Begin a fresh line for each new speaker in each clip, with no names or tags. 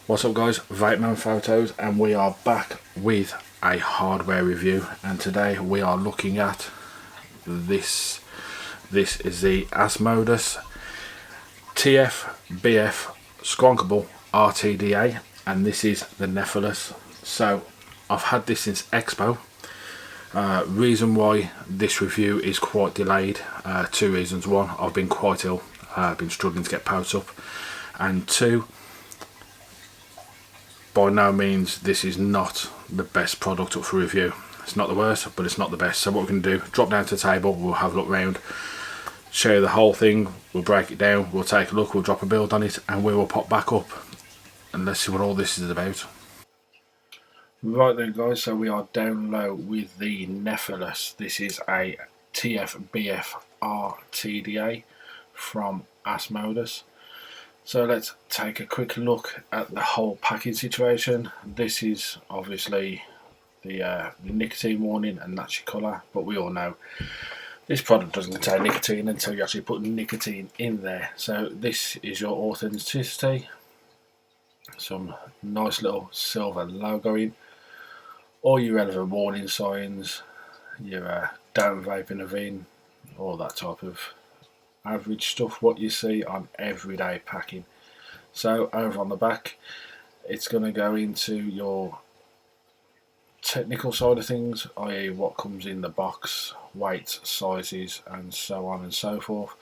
What's up guys, Vapeman Photos, and we are back with a hardware review, and today we are looking at this. This is the asmodus TF-BF Squonkable rtda, and this is the nefarious. So I've had this since Expo. Reason why this review is quite delayed, two reasons. One, I've been quite ill, been struggling to get posts up, and two, by no means this is not the best product up for review. It's not the worst, but it's not the best. So what we're going to do, drop down to the table, we'll have a look round, show you the whole thing, we'll break it down, we'll take a look, we'll drop a build on it, and we will pop back up and let's see what all this is about. Right then guys, so we are down low with the nefarious. This is a TF-BF rtda from asmodus. So let's take a quick look at the whole packing situation. This is obviously the nicotine warning, and that's your colour, but we all know this product doesn't contain nicotine until you actually put nicotine in there. So this is your authenticity, some nice little silver logoing, all your relevant warning signs, your don't vape in a VIN, all that type of average stuff what you see on everyday packing. So over on the back, it's going to go into your technical side of things, i.e. what comes in the box, weights, sizes, and so on and so forth.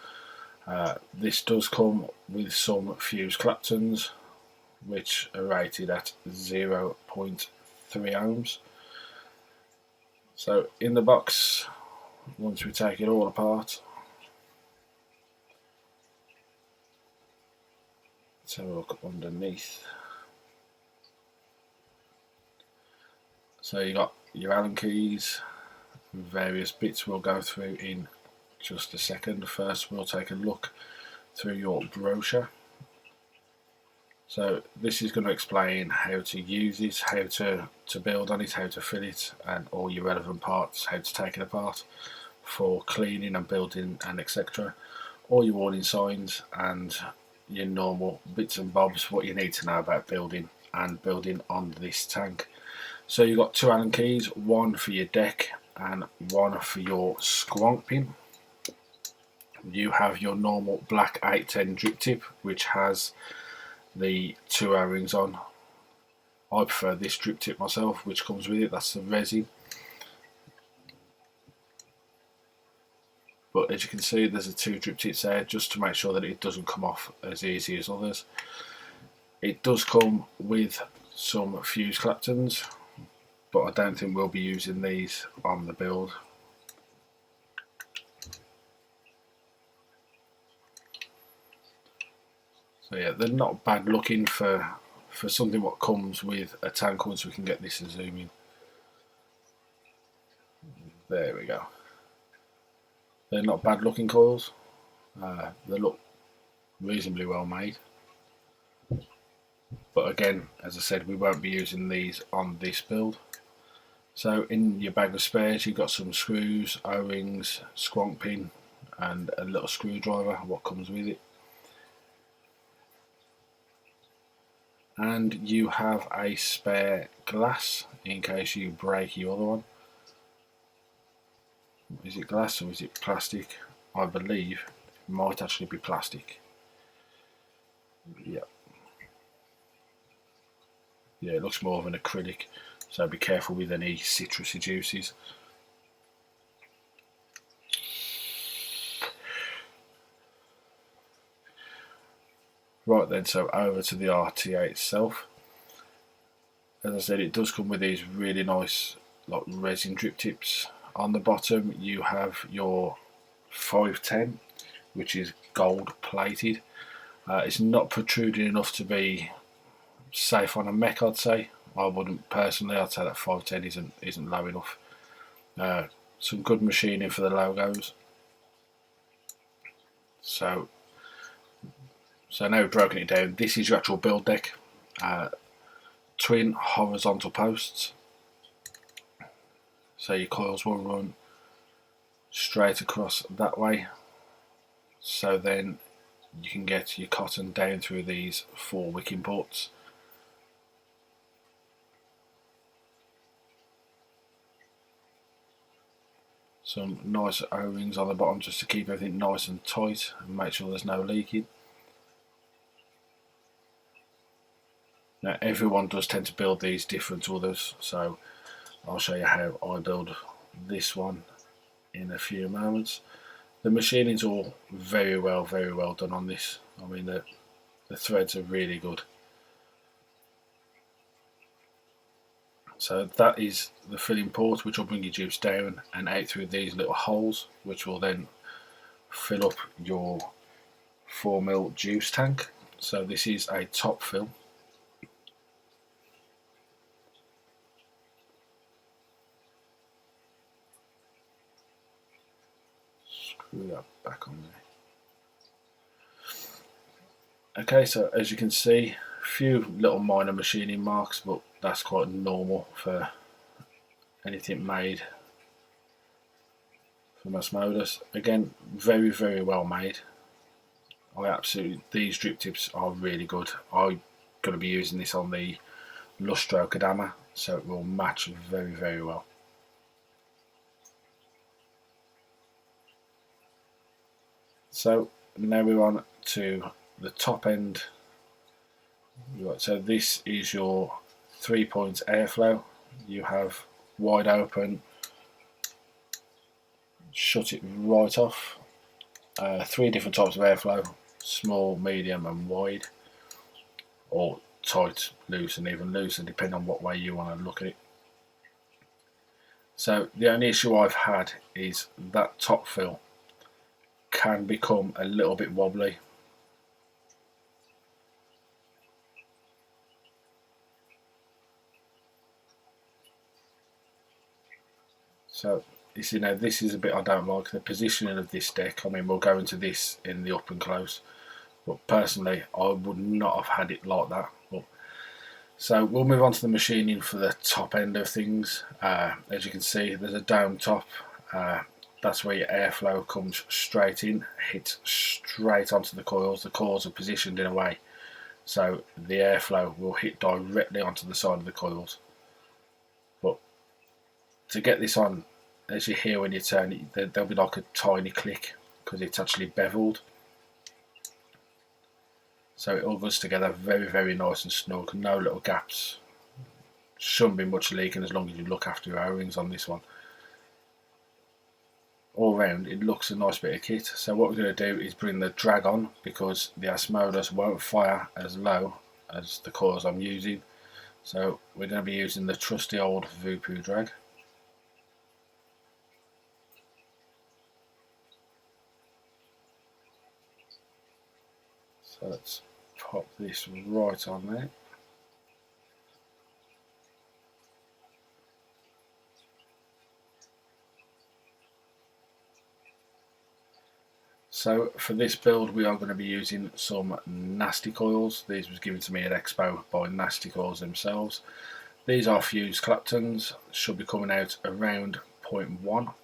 This does come with some fuse Claptons, which are rated at 0.3 ohms. So in the box, once we take it all apart, let's have a look underneath. So you got your Allen keys, various bits we'll go through in just a second. First we'll take a look through your brochure. So this is going to explain how to use it, how to build on it, how to fill it, and all your relevant parts, how to take it apart for cleaning and building and etc. All your warning signs and your normal bits and bobs, what you need to know about building and building on this tank. So you've got two Allen keys, one for your deck and one for your squonk pin. You have your normal black 810 drip tip, which has the two O-rings on. I prefer this drip tip myself, which comes with it, that's the resin. But as you can see, there's the two drip tips there, just to make sure that it doesn't come off as easy as others. It does come with some fuse Claptons, but I don't think we'll be using these on the build. So yeah, they're not bad looking for something what comes with a tank. Once we can get this and zoom in. There we go. They're not bad looking coils. They look reasonably well made. But again, as I said, we won't be using these on this build. So in your bag of spares, you've got some screws, O-rings, squonk pin, and a little screwdriver, what comes with it. And you have a spare glass in case you break your other one. Is it glass or is it plastic? I believe it might actually be plastic. Yep. Yeah, it looks more of an acrylic, so be careful with any citrusy juices. Right then, so over to the RTA itself. As I said, it does come with these really nice like resin drip tips. On the bottom you have your 510, which is gold plated. It's not protruding enough to be safe on a mech, I'd say. I wouldn't personally. I'd say that 510 isn't low enough. Some good machining for the logos. So now we've broken it down. This is your actual build deck. Twin horizontal posts. So your coils will run straight across that way. So then you can get your cotton down through these 4 wicking ports. some nice O-rings on the bottom just to keep everything nice and tight and make sure there's no leaking. Now everyone does tend to build these different to others, so I'll show you how I build this one in a few moments. The machining's all very well done on this. I mean the threads are really good. So that is the filling port, which will bring your juice down and out through these little holes, which will then fill up your 4mm juice tank. So this is a top fill. Screw that back on there. Okay, so as you can see, a few little minor machining marks, but that's quite normal for anything made from asmodus. Again, very well made. These drip tips are really good. I'm going to be using this on the Lustro Kadama, so it will match very well. So now we're on to the top end. So this is your 3 points airflow. You have wide open, shut it right off. 3 different types of airflow: small, medium and wide, or tight, loose and even looser, depending on what way you want to look at it. So the only issue I've had is that top fill can become a little bit wobbly. So you see, now this is a bit I don't like, the positioning of this deck. I mean, we'll go into this in the up and close, but personally I would not have had it like that. So we'll move on to the machining for the top end of things. As you can see, there's a dome top. That's where your airflow comes straight in, hits straight onto the coils. The coils are positioned in a way so the airflow will hit directly onto the side of the coils. But to get this on, as you hear when you turn it, there'll be like a tiny click because it's actually beveled. So it all goes together very nice and snug, no little gaps. Shouldn't be much leaking as long as you look after your O-rings on this one. All round it looks a nice bit of kit. So what we're going to do is bring the drag on, because the asmodus won't fire as low as the coils I'm using. So we're going to be using the trusty old Voopoo drag. So let's pop this right on there. So for this build we are going to be using some nasty coils. These was given to me at Expo by Nasty Coils themselves. These are fused Claptons, should be coming out around 0.1,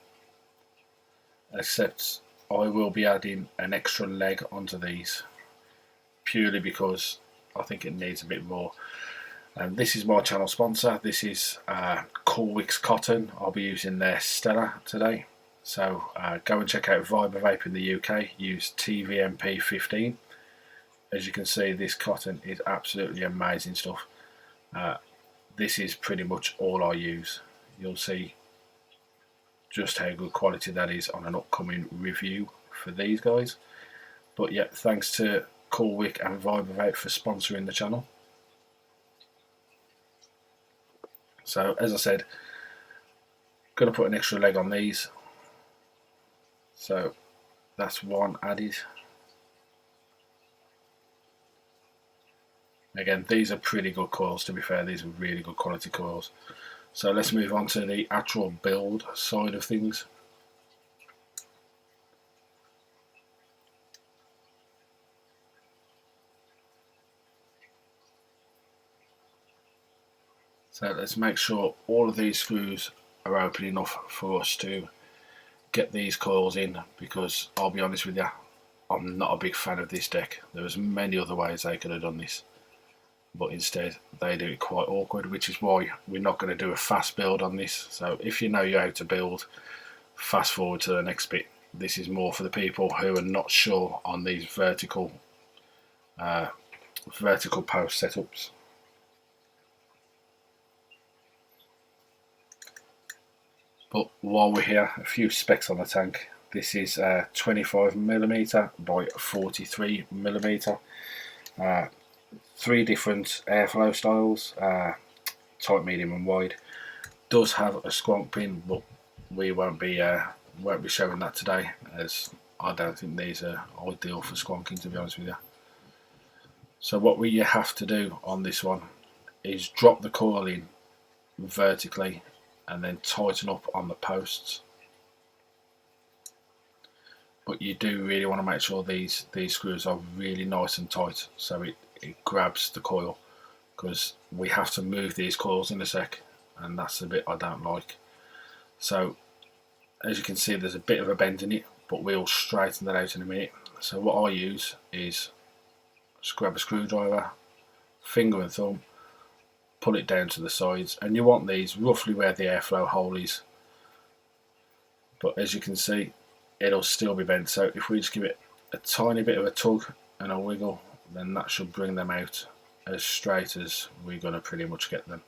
except I will be adding an extra leg onto these, purely because I think it needs a bit more. This is my channel sponsor. This is Coolwick's Cotton. I'll be using their Stella today. So go and check out Viber Vape in the UK, use TVMP15. As you can see, this cotton is absolutely amazing stuff. This is pretty much all I use. You'll see just how good quality that is on an upcoming review for these guys. But yeah, thanks to Coolwick and Viber Vape for sponsoring the channel. So as I said, going to put an extra leg on these. So that's one added. Again, these are pretty good coils, to be fair. These are really good quality coils. So let's move on to the actual build side of things. So let's make sure all of these screws are open enough for us to get these coils in, because I'll be honest with you, I'm not a big fan of this deck. There's many other ways they could have done this, but instead they do it quite awkward, which is why we're not going to do a fast build on this. So if you know how to build Fast forward to the next bit. This is more for the people who are not sure on these vertical post setups. But while we're here, a few specs on the tank. This is 25mm by 43mm. 3 different airflow styles, tight, medium and wide. Does have a squonk pin, but we won't be showing that today, as I don't think these are ideal for squonking, to be honest with you. So what we have to do on this one is drop the coil in vertically and then tighten up on the posts. But you do really want to make sure these screws are really nice and tight, so it grabs the coil, because we have to move these coils in a sec, and that's the bit I don't like. So as you can see, there's a bit of a bend in it, but we'll straighten that out in a minute. So what I use is just grab a screwdriver, finger and thumb, pull it down to the sides, and you want these roughly where the airflow hole is. But as you can see, it'll still be bent, so if we just give it a tiny bit of a tug and a wiggle, then that should bring them out as straight as we're going to pretty much get them.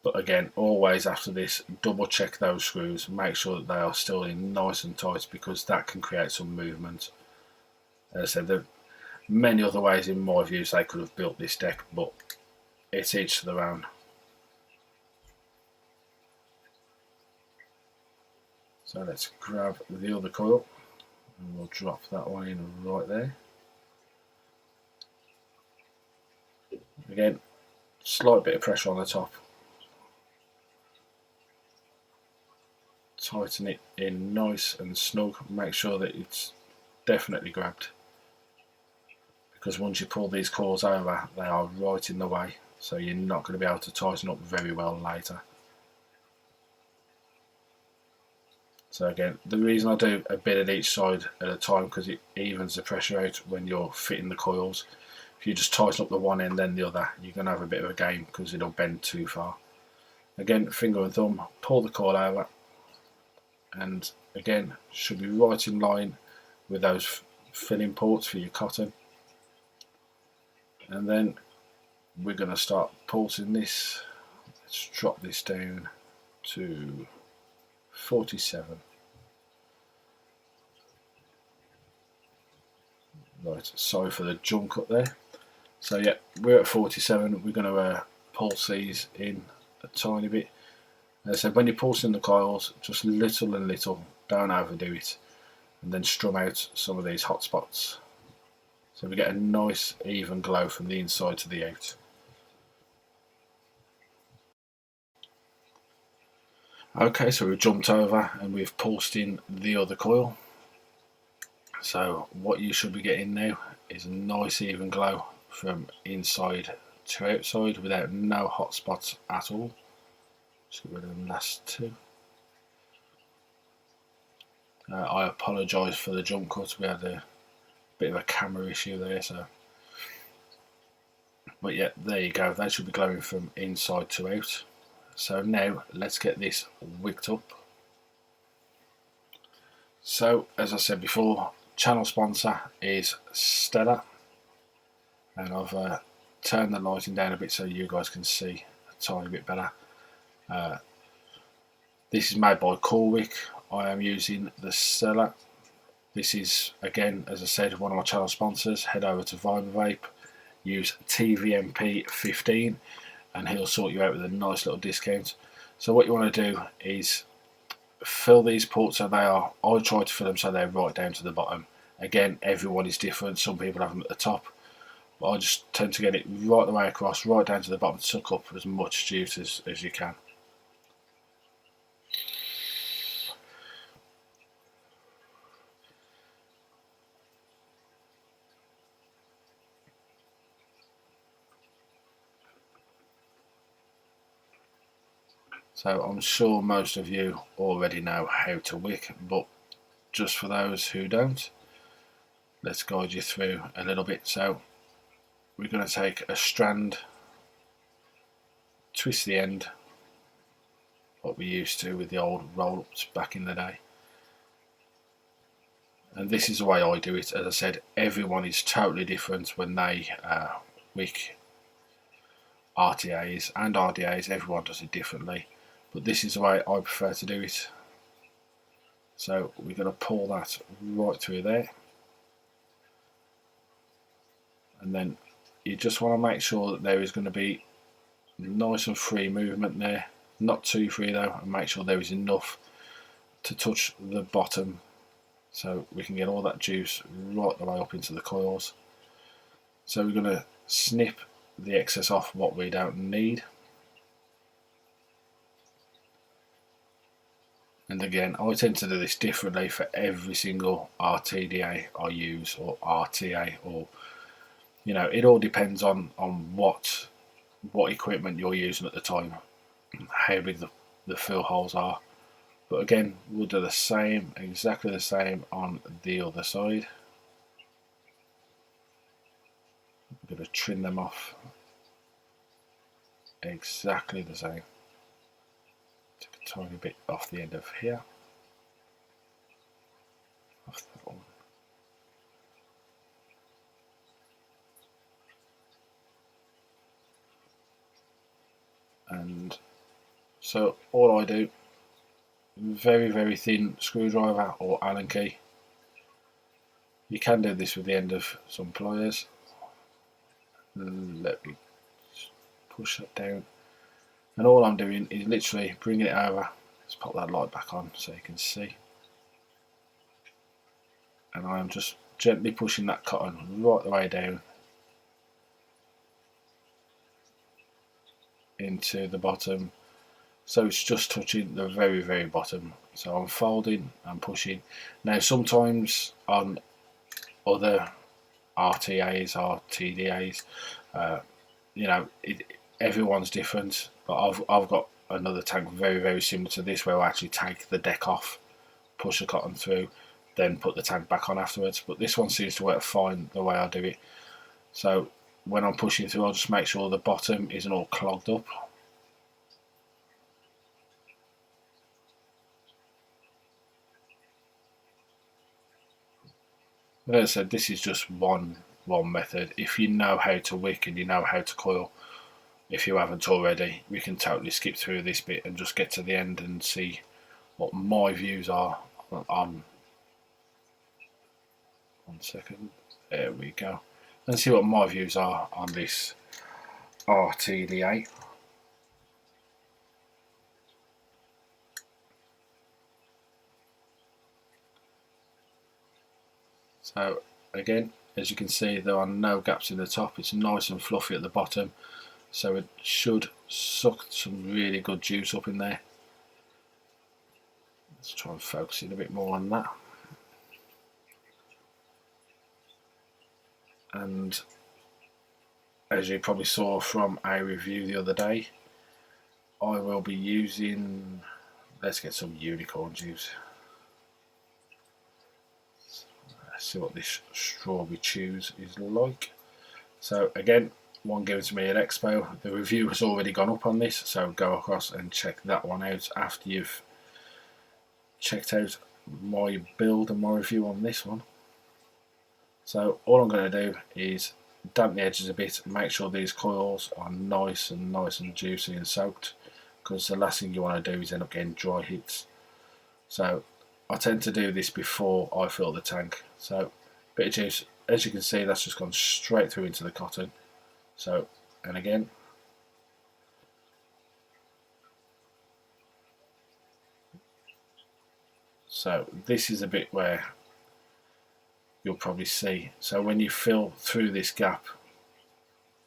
But again, always after this, double check those screws, make sure that they are still in nice and tight, because that can create some movement. As I said, there are many other ways in my views they could have built this deck, but it's each to their own. So let's grab the other coil and we'll drop that one in right there. Again, slight bit of pressure on the top. Tighten it in nice and snug, make sure that it's definitely grabbed, because once you pull these coils over, they are right in the way, so you're not going to be able to tighten up very well later. So again, the reason I do a bit at each side at a time, because it evens the pressure out when you're fitting the coils. If you just tighten up the one end then the other, you're going to have a bit of a game, because it'll bend too far. Again, finger and thumb, pull the coil over, and again, should be right in line with those filling ports for your cotton. And then we're going to start pulsing this. Let's drop this down to 47. Right, sorry for the jump cut there. So yeah, we're at 47. We're going to pulse these in a tiny bit. As I said, when you're pulsing the coils, just little and little, don't overdo it, and then strum out some of these hot spots, so we get a nice even glow from the inside to the out. Okay, so we've jumped over and we've pulsed in the other coil. So what you should be getting now is a nice even glow from inside to outside without no hot spots at all. Just get rid of the last two. I apologise for the jump cut, we had a bit of a camera issue there, so. But yeah, there you go, they should be glowing from inside to out. So now let's get this wicked up. So as I said before, channel sponsor is Stella, and I've turned the lighting down a bit so you guys can see a tiny bit better. This is made by Corwick. I am using the Stella. This is, again, as I said, one of my channel sponsors. Head over to Vibravape, use TVMP15 and he'll sort you out with a nice little discount. So what you want to do is fill these ports so they are, I try to fill them so they're right down to the bottom. Again, everyone is different, some people have them at the top, but I just tend to get it right the way across, right down to the bottom, to suck up as much juice as you can. So I'm sure most of you already know how to wick, but just for those who don't, let's guide you through a little bit. So we're going to take a strand, twist the end, what we used to with the old roll-ups back in the day. And this is the way I do it. As I said, everyone is totally different when they wick RTAs and RDAs. Everyone does it differently, but this is the way I prefer to do it. So we're going to pull that right through there, and then you just want to make sure that there is going to be nice and free movement there, not too free though, and make sure there is enough to touch the bottom so we can get all that juice right the way up into the coils. So we're going to snip the excess off what we don't need. And again, I tend to do this differently for every single rtda I use, or RTA, or it all depends on what equipment you're using at the time, how big the fill holes are. But again, we'll do the same, exactly the same on the other side. I'm going to trim them off exactly the same. Take a tiny bit off the end of here, off that one. And so all I do, very, very thin screwdriver or Allen key. You can do this with the end of some pliers. Let me push that down, and all I'm doing is literally bringing it over. Let's pop that light back on so you can see, and I'm just gently pushing that cotton right the way down into the bottom, so it's just touching the very, very bottom. So I'm folding and pushing. Now sometimes on other RTAs or TDAs, everyone's different, but I've got another tank very, very similar to this, where I actually take the deck off, push the cotton through, then put the tank back on afterwards. But this one seems to work fine the way I do it. So when I'm pushing through, I'll just make sure the bottom isn't all clogged up. As I said, this is just one method. If you know how to wick and you know how to coil, if you haven't already, we can totally skip through this bit and just get to the end and see what my views are on. One second, there we go. And see what my views are on this rtda. So again, as you can see, there are no gaps in the top. It's nice and fluffy at the bottom, so it should suck some really good juice up in there. Let's try and focus in a bit more on that. And as you probably saw from a review the other day, I will be using, let's get some unicorn juice. Let's see what this strawberry chews is like. So again, one given to me at Expo. The review has already gone up on this, so go across and check that one out after you've checked out my build and my review on this one. So all I'm going to do is damp the edges a bit, make sure these coils are nice and juicy and soaked, because the last thing you want to do is end up getting dry hits. So I tend to do this before I fill the tank. So bit of juice, as you can see, that's just gone straight through into the cotton. So, and again, so this is a bit where you'll probably see. So when you fill through this gap,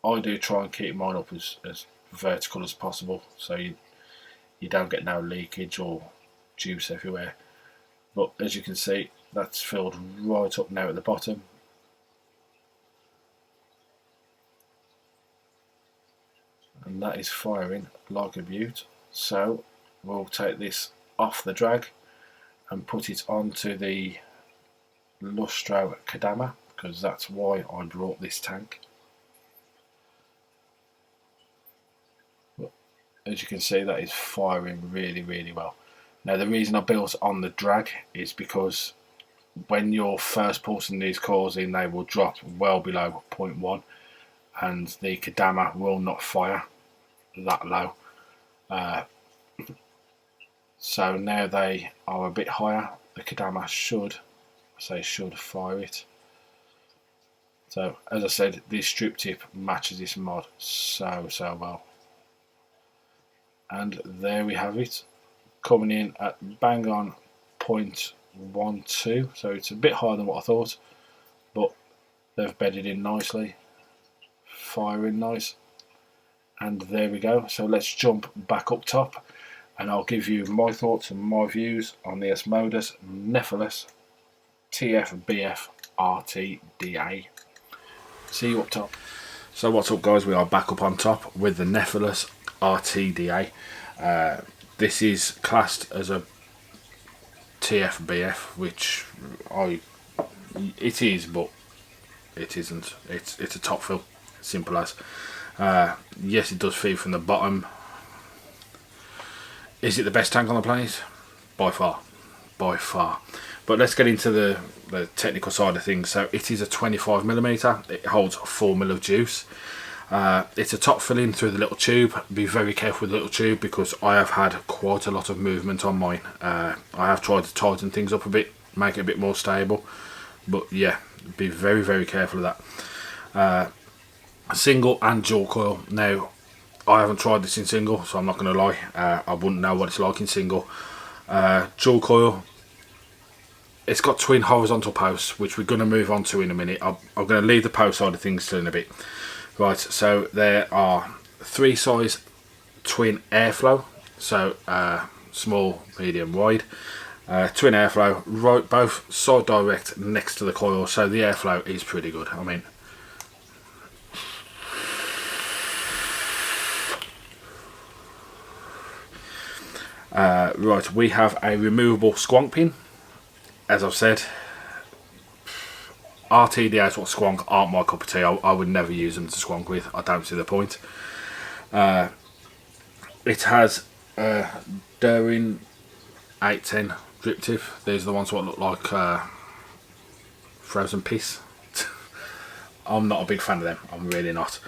I do try and keep mine up as vertical as possible, so you don't get no leakage or juice everywhere. But as you can see, that's filled right up now at the bottom. And that is firing like a beaut. So we'll take this off the drag and put it onto the Lustro Kadama, because that's why I brought this tank. as you can see, that is firing really well. Now the reason I built on the drag is because when you're first pulsing these coils in, they will drop well below 0.1 and the Kodama will not fire that low. So now they are a bit higher, the Kodama should fire it. So as I said, this strip tip matches this mod so well. And there we have it, coming in at bang on 0.12, so it's a bit higher than what I thought, but they've bedded in nicely, firing nice. And there we go. So let's jump back up top and I'll give you my thoughts and my views on the asmodus nefarious TFBF rtda. See you up top. So what's up guys, we are back up on top with the nefarious rtda. This is classed as a TFBF, which it is, but it isn't. It's a top fill, simple as. Yes, it does feed from the bottom. Is it the best tank on the planet? By far. But let's get into the technical side of things. So it is a 25mm. It holds 4ml of juice. It's a top filling through the little tube. Be very careful with the little tube because I have had quite a lot of movement on mine. I have tried to tighten things up a bit, make it a bit more stable, but yeah, be very careful of that. Single and dual coil. Now I haven't tried this in single, so I'm not going to lie, I wouldn't know what it's like in single. Dual coil, it's got twin horizontal posts, which we're going to move on to in a minute. I'm going to leave the post side of things till in a bit. Right, so there are 3 size twin airflow, so small, medium, wide. Twin airflow, right, both side direct next to the coil, so the airflow is pretty good. I mean, right, we have a removable squonk pin. As I've said, rtdas or squonk aren't my cup of tea. I would never use them to squonk with. I don't see the point. It has Durin 810 drip tip. These are the ones what look like frozen piss. I'm not a big fan of them, I'm really not.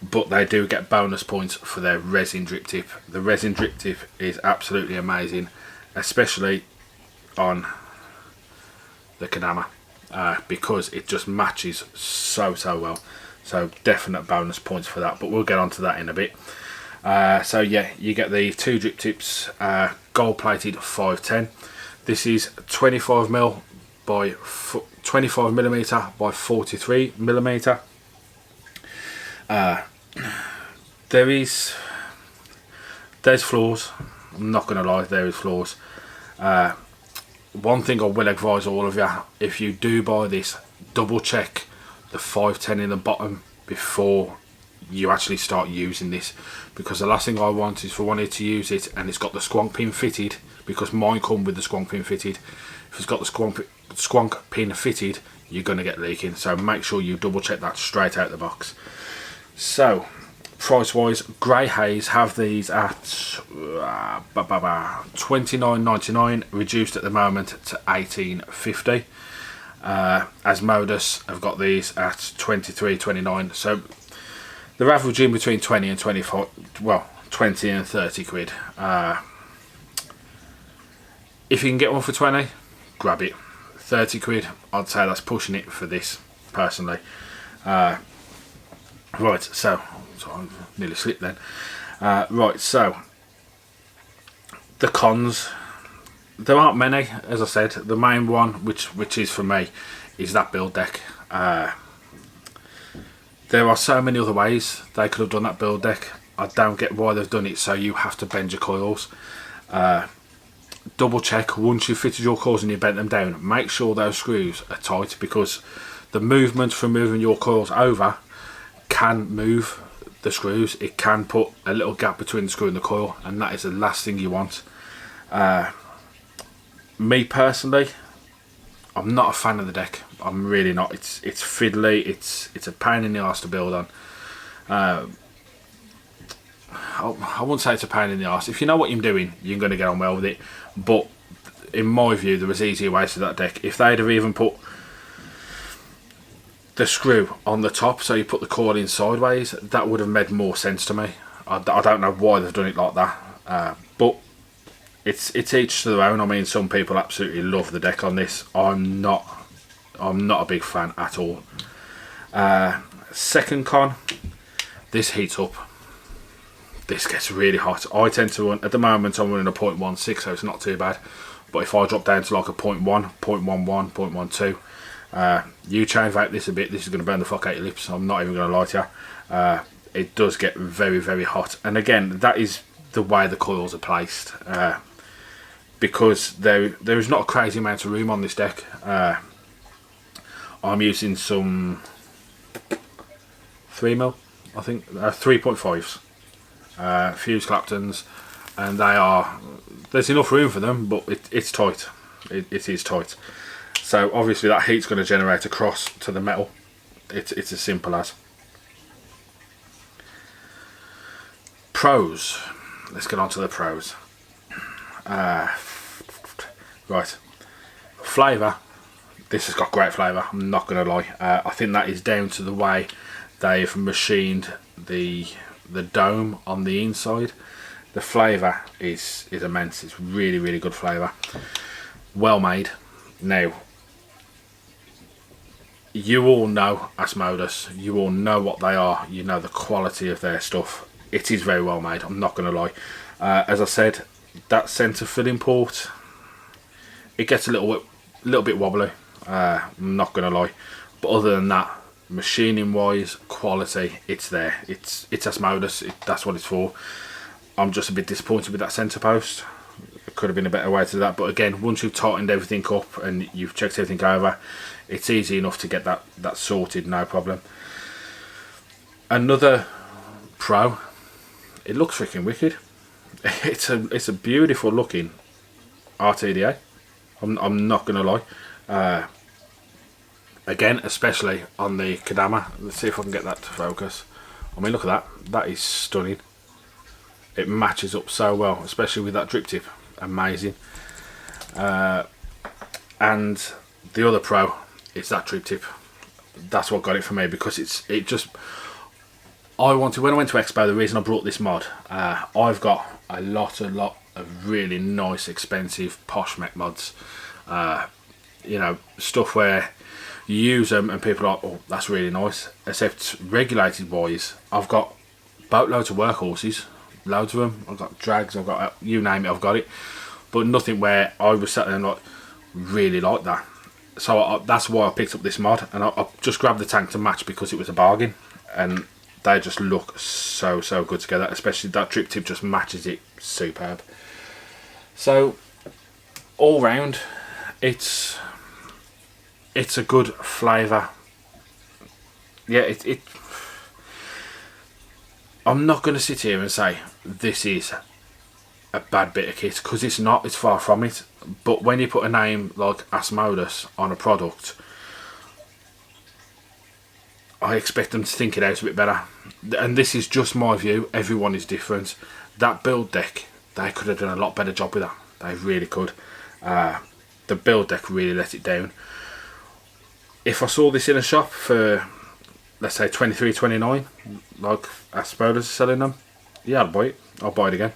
But they do get bonus points for their resin drip tip. The resin drip tip is absolutely amazing, especially on the Kodama, because it just matches so well. So definite bonus points for that, but we'll get onto that in a bit. So yeah, you get the 2 drip tips, gold plated 510. This is 25mm by 25mm by 43mm. There's flaws, I'm not going to lie, there is flaws. One thing I will advise all of you, if you do buy this, double check the 510 in the bottom before you actually start using this, because the last thing I want is for one of you to use it and it's got the squonk pin fitted, because mine come with the squonk pin fitted. If it's got the squonk pin fitted, you're going to get leaking, so make sure you double check that straight out the box. So price wise, Grey Haze have these at $29.99, reduced at the moment to $18.50. Asmodus have got these at $23.29, so they're averaging between 20 and 25, well, 20 and 30 quid. If you can get one for 20, grab it. 30 quid, I'd say that's pushing it for this personally. Right, so I nearly slipped then. Right, so the cons, there aren't many. As I said, the main one, which is for me, is that build deck. There are so many other ways they could have done that build deck. I don't get why they've done it so you have to bend your coils. Double check once you've fitted your coils and you bent them down, make sure those screws are tight, because the movement from moving your coils over can move the screws. It can put a little gap between the screw and the coil, and that is the last thing you want. Me personally, I'm not a fan of the deck. I'm really not. It's fiddly. It's a pain in the arse to build on. I wouldn't say it's a pain in the arse. If you know what you're doing, you're going to get on well with it. But in my view, there was easier ways to that deck. If they'd have even put the screw on the top, so you put the coil in sideways, that would have made more sense to me. I don't know why they've done it like that, but it's each to their own. I mean, some people absolutely love the deck on this. I'm not a big fan at all. Second con, this heats up. This gets really hot. I tend to run, at the moment I'm running a 0.16, so it's not too bad. But if I drop down to like a 0.1, 0.11, 0.12, you change out this a bit, this is going to burn the fuck out your lips. I'm not even going to lie to you. It does get very, very hot. And again, that is the way the coils are placed. Because there is not a crazy amount of room on this deck. I'm using some 3mm, I think, 3.5s. Fuse Claptons, and there's enough room for them, but it's tight. It is tight. So obviously that heat's going to generate across to the metal. It's as simple as. Pros. Let's get on to the pros. Right. Flavour. This has got great flavour, I'm not going to lie. I think that is down to the way they've machined the dome on the inside. The flavour is immense. It's really, really good flavour. Well made. Now, you all know Asmodus. You all know what they are. You know the quality of their stuff. It is very well made, I'm not going to lie. As I said, that centre filling port, it gets a little bit wobbly. I'm not going to lie. But other than that, machining wise, quality, it's there. It's Asmodus. That's what it's for. I'm just a bit disappointed with that centre post. It could have been a better way to do that, but again, once you've tightened everything up and you've checked everything over, it's easy enough to get that sorted, no problem. Another pro, it looks freaking wicked. It's a beautiful looking rtda. I'm not gonna lie. Again, especially on the Kadama. Let's see if I can get that to focus. I mean, look at that. That is stunning. It matches up so well, especially with that drip tip. Amazing. And the other pro is that drip tip. That's what got it for me, because it just. When I went to Expo, the reason I brought this mod, I've got a lot of really nice, expensive, posh mech mods. You know, stuff where you use them and people are like, oh, that's really nice. Except regulated wise, I've got boatloads of workhorses, loads of them. I've got drags, I've got, you name it, I've got it. But nothing where I was sat there and like, really like that. So that's why I picked up this mod, and I just grabbed the tank to match because it was a bargain. And they just look so good together, especially that drip tip just matches it superb. So all round, it's a good flavour. Yeah, I'm not going to sit here and say this is a bad bit of kit, because it's not. It's far from it. But when you put a name like Asmodus on a product, I expect them to think it out a bit better. And this is just my view. Everyone is different. That build deck, they could have done a lot better job with that. They really could. The build deck really let it down. If I saw this in a shop for, let's say, $23.29, like Asmodus is selling them, yeah, I'd buy it. I'll buy it again.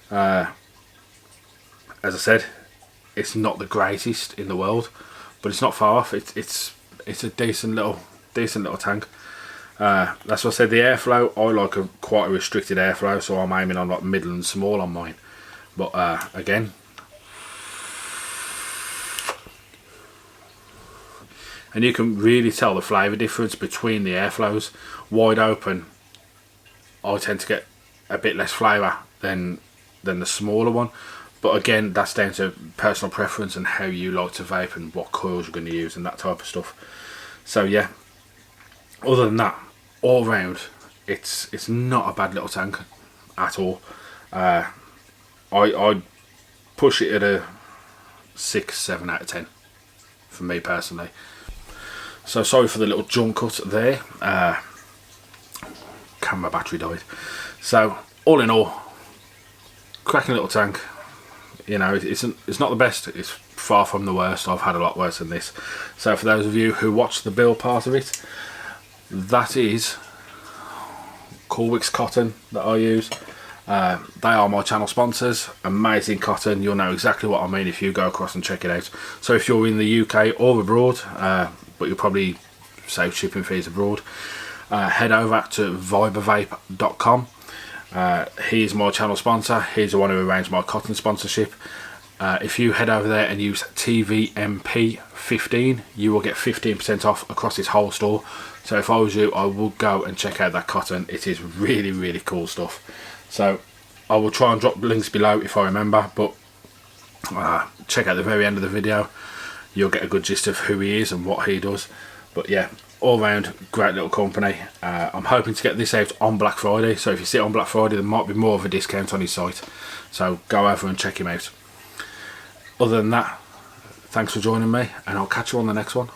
As I said, it's not the greatest in the world, but it's not far off. It's a decent little tank. That's what I said. The airflow, I like quite a restricted airflow, so I'm aiming on like middle and small on mine. But again, and you can really tell the flavour difference between the airflows. Wide open, I tend to get a bit less flavour than the smaller one. But again, that's down to personal preference and how you like to vape and what coils you're going to use and that type of stuff. So yeah, other than that, all round, it's not a bad little tank at all. I'd push it at a 6, 7 out of 10 for me personally. So sorry for the little jump cut there. Camera battery died. So all in all, cracking little tank. You know, it's not the best, it's far from the worst. I've had a lot worse than this. So for those of you who watch the build part of it, that is Coolwick's cotton that I use. They are my channel sponsors. Amazing cotton. You'll know exactly what I mean if you go across and check it out. So if you're in the UK or abroad, but you'll probably save shipping fees abroad, head over to vibervape.com. He's my channel sponsor. He's the one who arranged my cotton sponsorship. If you head over there and use TVMP15, you will get 15% off across his whole store. So if I was you, I would go and check out that cotton. It is really, really cool stuff. So I will try and drop links below if I remember, but check out the very end of the video. You'll get a good gist of who he is and what he does. But yeah, all round great little company. I'm hoping to get this out on Black Friday, so if you see it on Black Friday, there might be more of a discount on his site, so go over and check him out. Other than that, thanks for joining me, and I'll catch you on the next one.